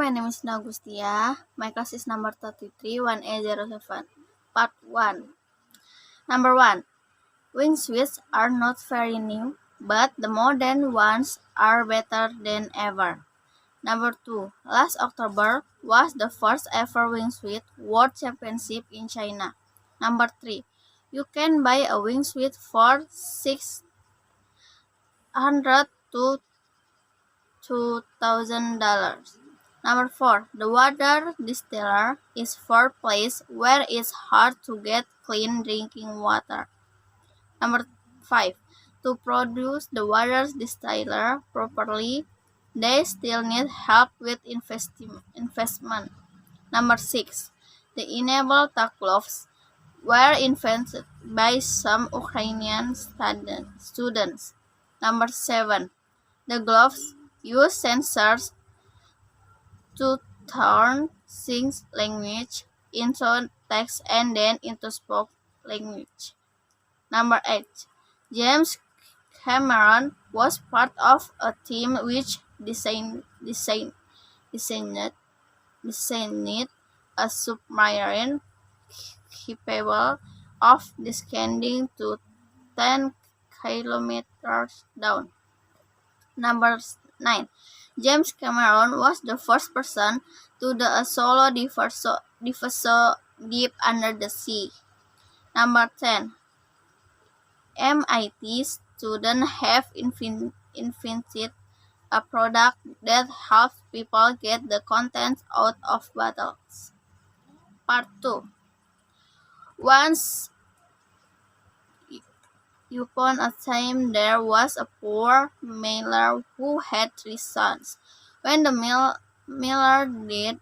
my name is Nagustia. My class is number 33, 1A07. Part 1. Number 1. Wing suits are not very new, but the modern ones are better than ever. Number 2. Last October was the first ever wingsuit world championship in China. Number 3. You can buy a wingsuit for $600 to $2,000. Number 4. The water distiller is for place where it's hard to get clean drinking water. Number 5. To produce the water distiller properly, they still need help with investment. Number 6. The enable tuck gloves were invented by some Ukrainian students. Number 7. The gloves use sensors to turn Singh language into text and then into spoken language. Number 8. James Cameron was part of a team which designed a submarine capable of descending to 10 kilometers down. Number 9. James Cameron was the first person to do a solo diverso deep under the sea. Number 10. MIT students have invented a product that helps people get the contents out of bottles. Part 2. Once upon a time there was a poor miller who had 3 sons. When the miller did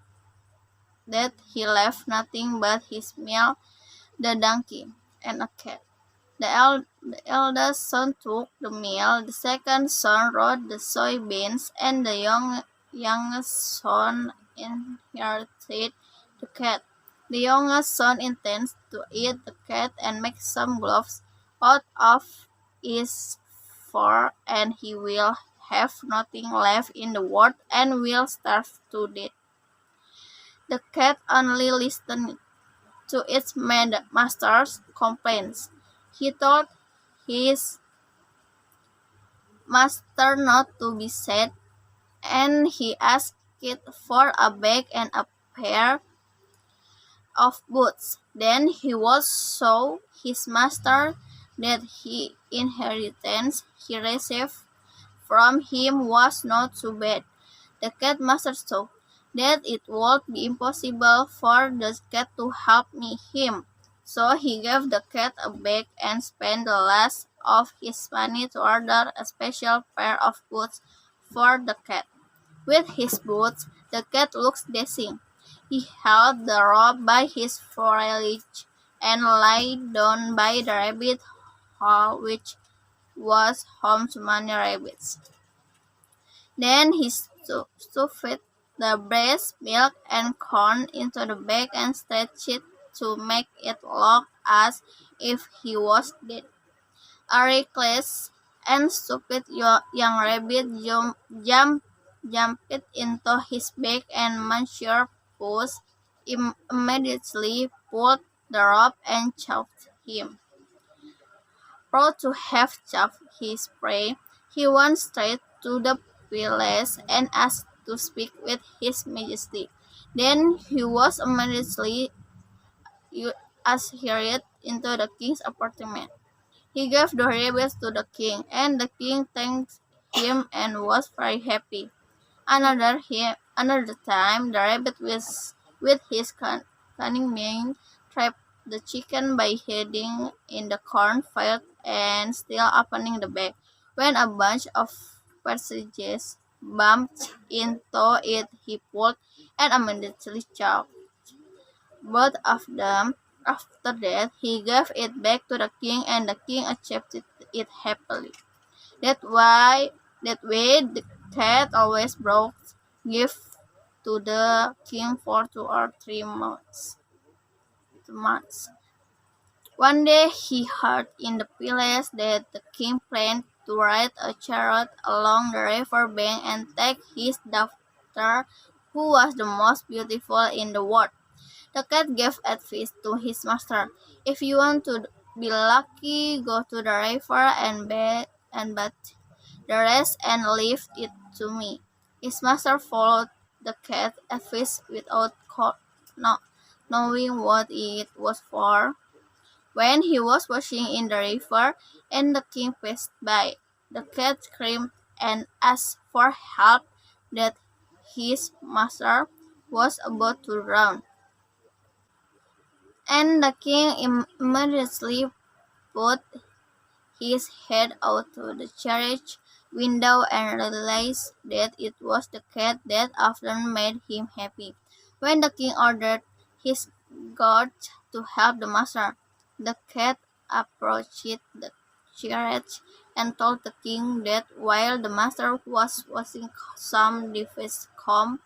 that, he left nothing but his meal, the donkey, and a cat. The eldest son took the meal, the second son rode the soybeans, and the youngest son inherited the cat. The youngest son intends to eat the cat and make some gloves out of its fur, and he will have nothing left in the world and will starve to death. The cat only listened to its master's complaints. He told his master not to be sad, and he asked it for a bag and a pair of boots. Then he was show his master that the inheritance he received from him was not too bad. The cat master saw that it would be impossible for the cat to help him. So he gave the cat a bag and spent the last of his money to order a special pair of boots for the cat. With his boots, the cat looks dashing. He held the rope by his forelegs and lay down by the rabbit hole, which was home to many rabbits. Then he stuffed the breast, milk, and corn into the bag and stretched it to make it look as if he was dead. A reckless and stupid young rabbit jumped into his bag, and Monsieur Puss immediately pulled the rope and chopped him. Proud to have chopped his prey, he went straight to the palace and asked to speak with his majesty. Then he was immediately ushered into the king's apartment. He gave the rabbits to the king, and the king thanked him and was very happy. Another time, the rabbit with his cunning mind trapped the chicken by hiding in the cornfield and still opening the bag. When a bunch of partridges bumped into it, he pulled and immediately chopped both of them. After that, he gave it back to the king, and the king accepted it happily. That way, the cat always brought gifts to the king for 2 or 3 months. One day, he heard in the palace that the king planned to ride a chariot along the river bank and take his daughter, who was the most beautiful in the world. The cat gave advice to his master. If you want to be lucky, go to the river and bathe the rest and leave it to me. His master followed the cat's advice without no- knowing what it was for. When he was washing in the river and the king passed by, the cat screamed and asked for help that his master was about to drown. And the king immediately put his head out to the carriage window and realized that it was the cat that often made him happy. When the king ordered his guards to help the master, the cat approached the carriage and told the king that while the master was washing some his comb,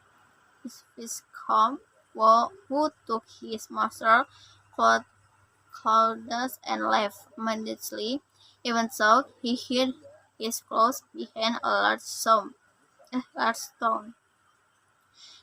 who took his master's clothes and left immediately. Even so, he hid his clothes behind a large stone.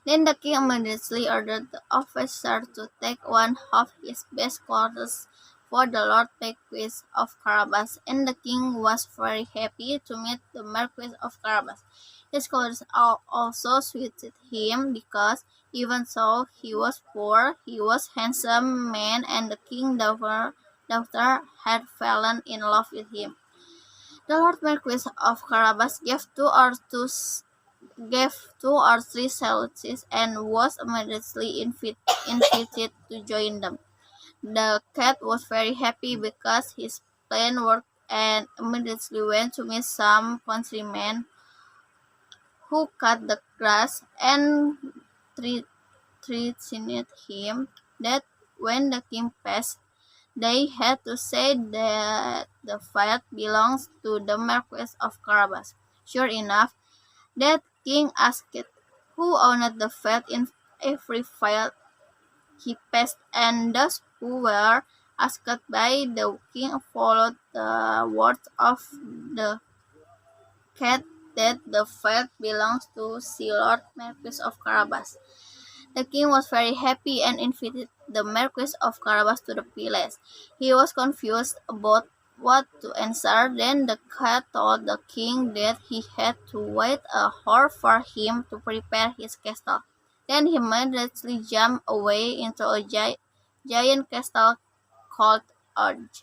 Then the king immediately ordered the officer to take one of his best clothes for the Lord Marquis of Carabas, and the king was very happy to meet the Marquis of Carabas. His clothes also suited him because, even though he was poor, he was a handsome man, and the king's daughter had fallen in love with him. The Lord Marquis of Carabas gave two or three salutes and was immediately invited to join them. The cat was very happy because his plan worked and immediately went to meet some countrymen who cut the grass and threatened him that when the king passed, they had to say that the field belongs to the Marquis of Carabas. Sure enough, that king asked who owned the field in every field he passed, and those who were asked by the king followed the words of the cat that the field belongs to the Lord Marquis of Carabas. The king was very happy and invited the Marquis of Carabas to the palace. He was confused about what to answer. Then the cat told the king that he had to wait a hour for him to prepare his castle. Then he immediately jumped away into a giant castle called Urge.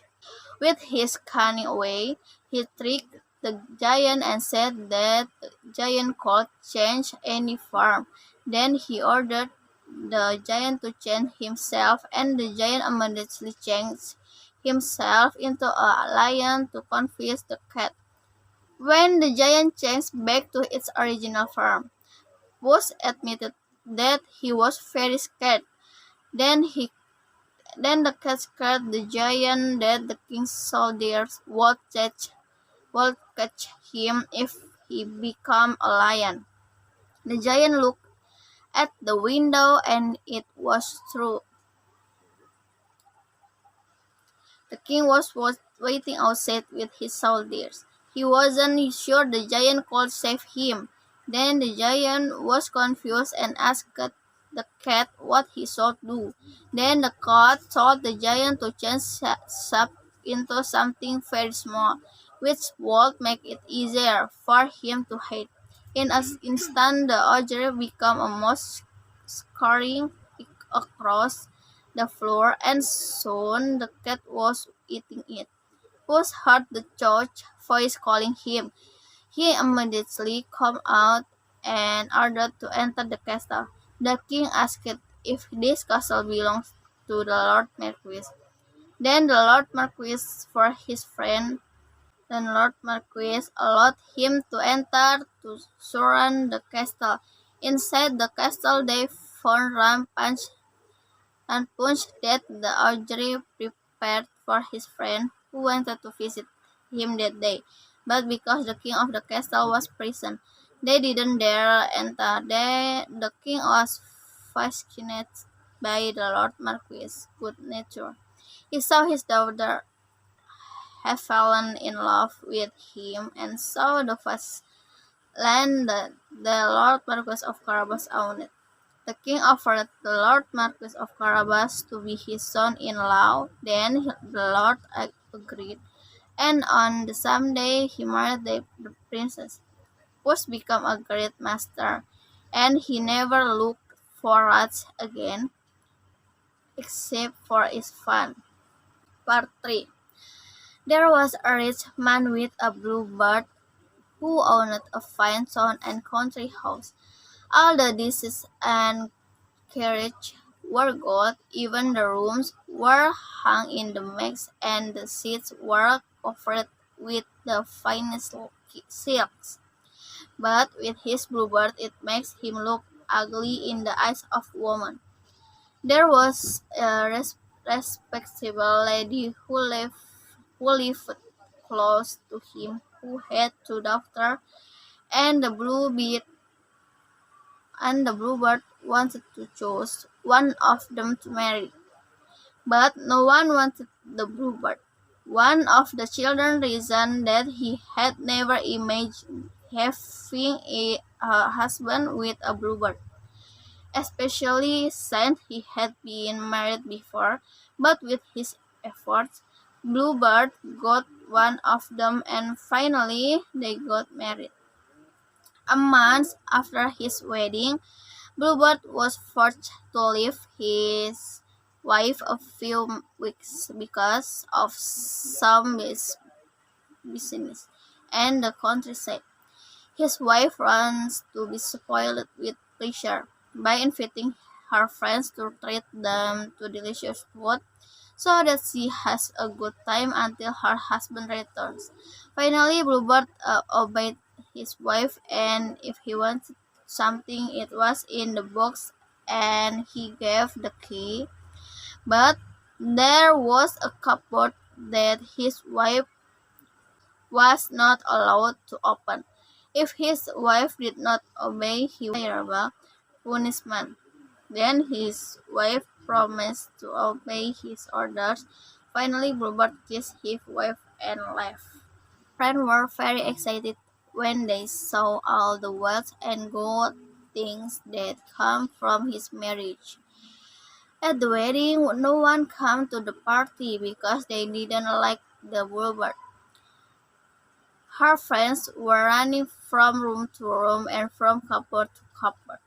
With his cunning way, he tricked the giant and said that the giant could change any form. Then he ordered the giant to change himself, and the giant immediately changed himself into a lion to confuse the cat. When the giant changed back to its original form, Buzz admitted that he was very scared. Then he then the cat scared the giant that the king's soldiers would catch him if he became a lion. The giant looked at the window and it was true. The king was waiting outside with his soldiers. He wasn't sure the giant could save him. Then the giant was confused and asked the cat what he should do. Then the cat told the giant to change up into something very small, which would make it easier for him to hide. In an instant, the ogre became a mouse scurrying across the floor, and soon the cat was eating it. Puss heard the judge's voice calling him. He immediately came out and ordered to enter the castle. The king asked if this castle belongs to the Lord Marquis. Then the Lord Marquis, for his friend, the Lord Marquis allowed him to enter to surround the castle. Inside the castle, they found punch that the Audrey prepared for his friend who wanted to visit him that day. But because the king of the castle was present, they didn't dare enter. The king was fascinated by the Lord Marquis' good nature. He saw his daughter have fallen in love with him and saw the vast land that the Lord Marquis of Carabas owned. The king offered the Lord Marquis of Carabas to be his son-in-law. Then the Lord agreed, and on the same day he married the princess. Puss became a great master, and he never looked for rats again, except for his fun. Part 3. There was a rich man with a blue bird who owned a fine town and country house. All the dishes and carriage were gold, even the rooms were hung in damask, and the seats were covered with the finest silks. But with his bluebird it makes him look ugly in the eyes of women. There was a respectable lady who lived close to him, who had two daughters, and the bluebird wanted to choose one of them to marry. But no one wanted the bluebird. One of the children reasoned that he had never imagined having a husband with a bluebird, especially since he had been married before. But with his efforts, Bluebird got one of them, and finally they got married. A month after his wedding, Bluebird was forced to leave his wife a few weeks because of some business and the countryside. His wife runs to be spoiled with pleasure by inviting her friends to treat them to delicious food so that she has a good time until her husband returns. Finally, Bluebird obeyed his wife, and if he wanted something, it was in the box, and he gave the key. But there was a cupboard that his wife was not allowed to open. If his wife did not obey, he would terrible punishment. Then his wife promised to obey his orders. Finally, Bluebird kissed his wife and left. Friends were very excited when they saw all the wealth and good things that come from his marriage. At the wedding, no one came to the party because they didn't like the Bluebird. Her friends were running from room to room and from cupboard to cupboard.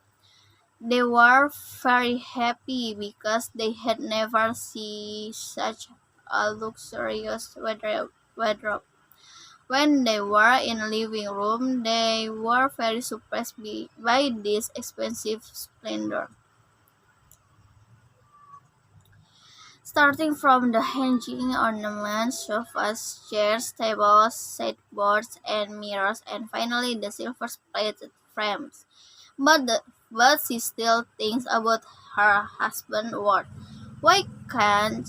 They were very happy because they had never seen such a luxurious wardrobe. When they were in the living room, they were very surprised by this expensive splendor. Starting from the hanging ornaments, sofas, chairs, tables, sideboards, and mirrors, and finally the silver-plated frames. But she still thinks about her husband's word. Why can't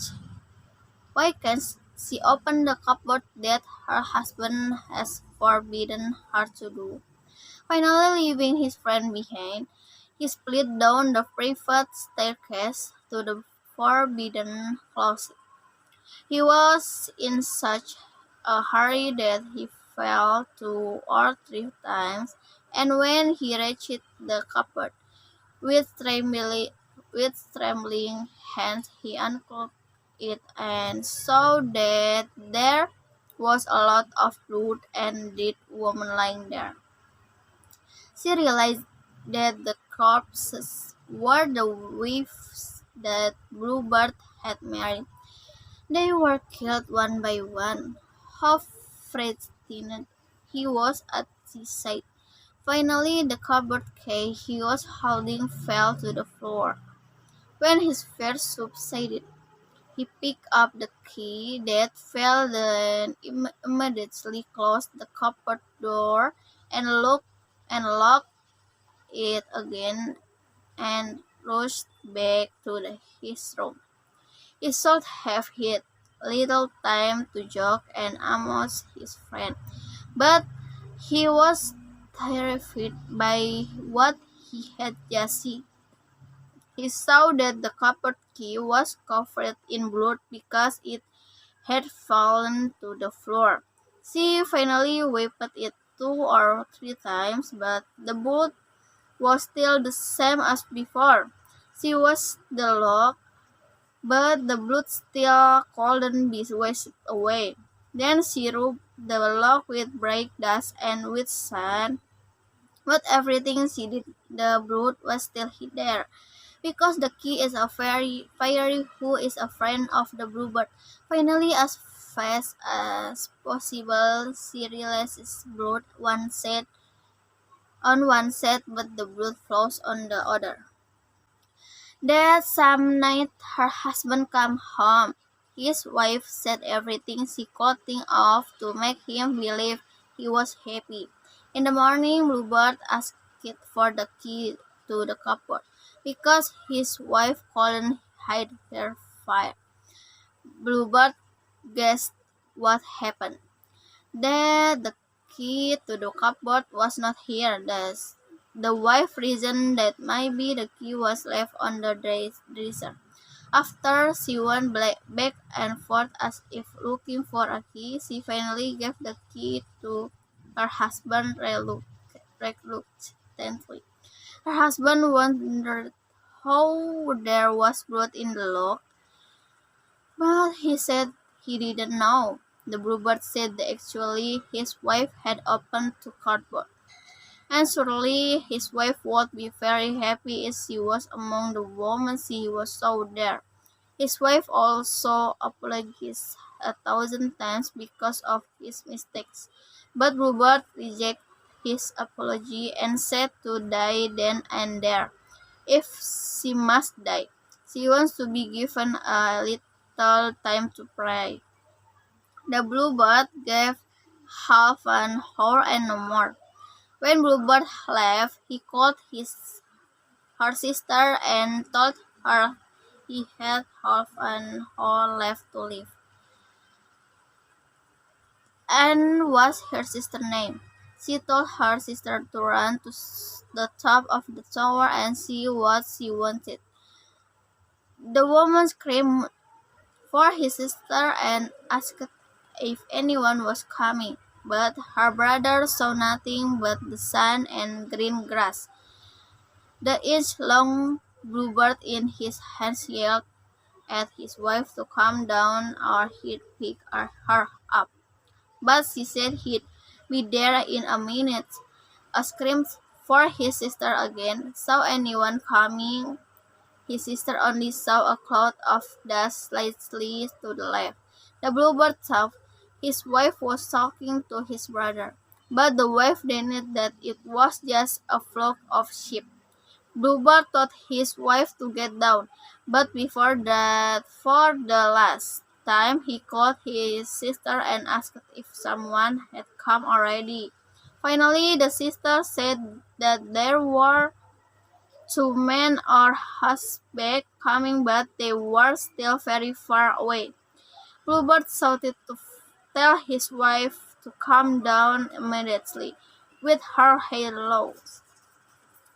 why can't she open the cupboard that her husband has forbidden her to do? Finally, leaving his friend behind, he split down the private staircase to the forbidden closet. He was in such a hurry that he fell 2 or 3 times, and when he reached the cupboard, with trembling hands he unclogged it and saw that there was a lot of blood and dead woman lying there. She realized that the corpses were the wives that Bluebird had married. They were killed one by one. How frightened he was at the sight. Finally, the cupboard key he was holding fell to the floor. When his fear subsided, he picked up the key that fell, then immediately closed the cupboard door and locked it again and rushed back to his room. He should have had little time to joke and amuse his friend, but he was terrified by what he had just seen. He saw that the cupboard key was covered in blood because it had fallen to the floor. She finally wiped it 2 or 3 times, but the blood was still the same as before. She was the lock, but the blood still couldn't be washed away. Then she rubbed the lock with bright dust and with sand, but everything she did, the blood was still there. Because the key is a fairy who is a friend of the bluebird. Finally, as fast as possible, she releases blood on one side, but the blood flows on the other. That same night, her husband came home. His wife said everything she could think of to make him believe he was happy. In the morning, Bluebird asked for the key to the cupboard because his wife couldn't hide her fire. Bluebird guessed what happened. That the key to the cupboard was not here. Thus, the wife reasoned that maybe the key was left on the dresser. After she went back and forth as if looking for a key, she finally gave the key to her husband reluctantly. Her husband wondered how there was blood in the lock, but he said he didn't know. The bluebird said that actually his wife had opened the cupboard, and surely his wife would be very happy if she was among the women she saw there. His wife also apologized 1,000 times because of his mistakes, but Bluebird rejected his apology and said to die then and there. If she must die, she wants to be given a little time to pray. The Bluebird gave half an hour and no more. When Bluebird left, he called her sister and told her he had half an hour left to live. And what's her sister's name? She told her sister to run to the top of the tower and see what she wanted. The woman screamed for his sister and asked if anyone was coming, but her brother saw nothing but the sun and green grass. The inch-long bluebird in his hands yelled at his wife to calm down or he'd pick her up. But she said he'd be there in a minute. A scream for his sister again. Saw anyone coming? His sister only saw a cloud of dust slightly to the left. The bluebird thought his wife was talking to his brother, but the wife denied that it was just a flock of sheep. Bluebird told his wife to get down, but before that, for the last time, he called his sister and asked if someone had come already. Finally, the sister said that there were two men or horseback coming, but they were still very far away. Bluebird shouted to tell his wife to calm down immediately, with her hair low.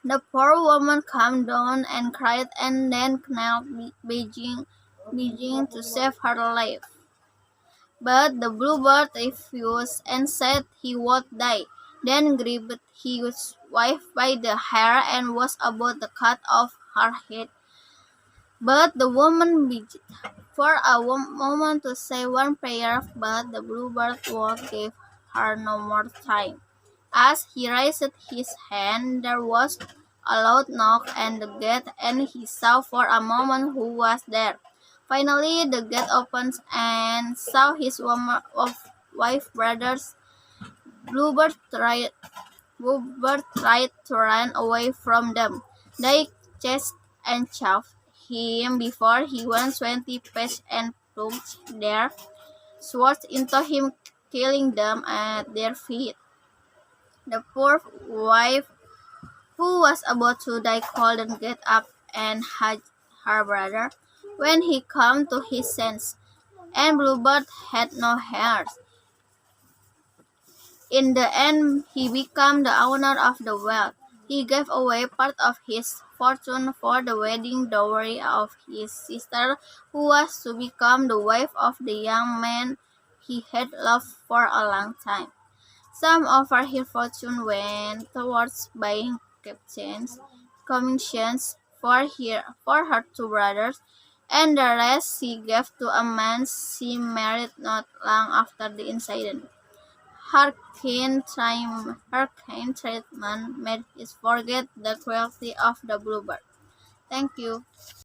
The poor woman calmed down and cried and then knelt begging to save her life. But the bluebird refused and said he would die. Then grabbed his wife by the hair and was about to cut off her head. But the woman begged for a moment to say one prayer, but the bluebird would give her no more time. As he raised his hand, there was a loud knock at the gate, and he saw for a moment who was there. Finally, the gate opened and saw his wife brothers. Bluebird tried, Bluebird tried to run away from them. They chased and shoved him before he went 20 paces and plunged their swords into him, killing them at their feet. The poor wife, who was about to die, couldn't get up and hug her brother when he came to his senses, and Bluebird had no heirs. In the end, he became the owner of the wealth. He gave away part of his fortune for the wedding dowry of his sister, who was to become the wife of the young man he had loved for a long time. Some of his fortune went towards buying commissions for her two brothers, and the rest she gave to a man she married not long after the incident. Her kind treatment made us forget the cruelty of the bluebird. Thank you.